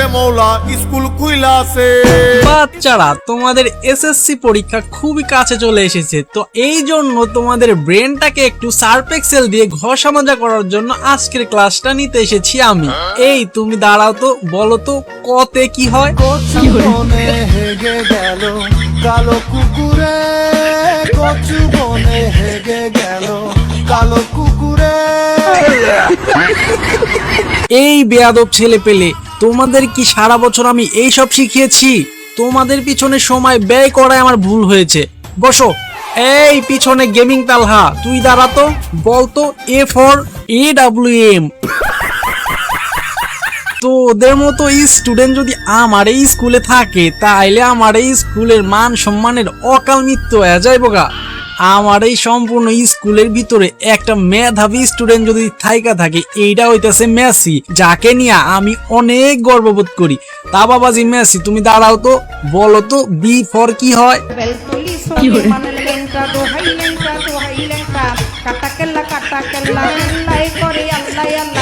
রে মৌলা স্কুল খুইলা আছে। বাচ্চারা, তোমাদের এসএসসি পরীক্ষা খুবই কাছে চলে এসেছে, তো এই জন্য তোমাদের ব্রেনটাকে একটু সার্ফ এক্সেল দিয়ে ঘষা মাজা করার জন্য আজকের ক্লাসটা নিতে এসেছি আমি। এই তুমি দাঁড়াও তো, বলো তো কতে কি হয়? কচু বনে হেগে গেল কালো কুকুরে, কচু বনে হেগে গেল কালো কুকুরে। এই বেয়াদব ছেলে পেলে, তোমাদের কি সারা বছর আমি এই সব শিখিয়েছি? তোমাদের পিছনে সময় ব্যয় করায় আমার ভুল হয়েছে। বসো। এই পিছনে গেমিং তালহা, তুই দাঁড়াতো, বলতো এ ফর AWM। তো ওদের মতো স্টুডেন্ট যদি আমার এই স্কুলে থাকে, তাইলে আমার এই স্কুলের মান সম্মানের অকাল মৃত্যু হয়ে যাইব গা। আমার এই সম্পূর্ণ স্কুলের ভিতরে একটা মেধাবী স্টুডেন্ট যদি থাইকা থাকে, এইটা হইতেছে মেসি, যাকে নিয়ে আমি অনেক গর্ববোধ করি। তা বাবাজি মেসি, তুমি দাঁড়াও তো, বলো তো বি ফর কি হয়? কাটা কেল্লা করে আল্লাহ আল্লাহ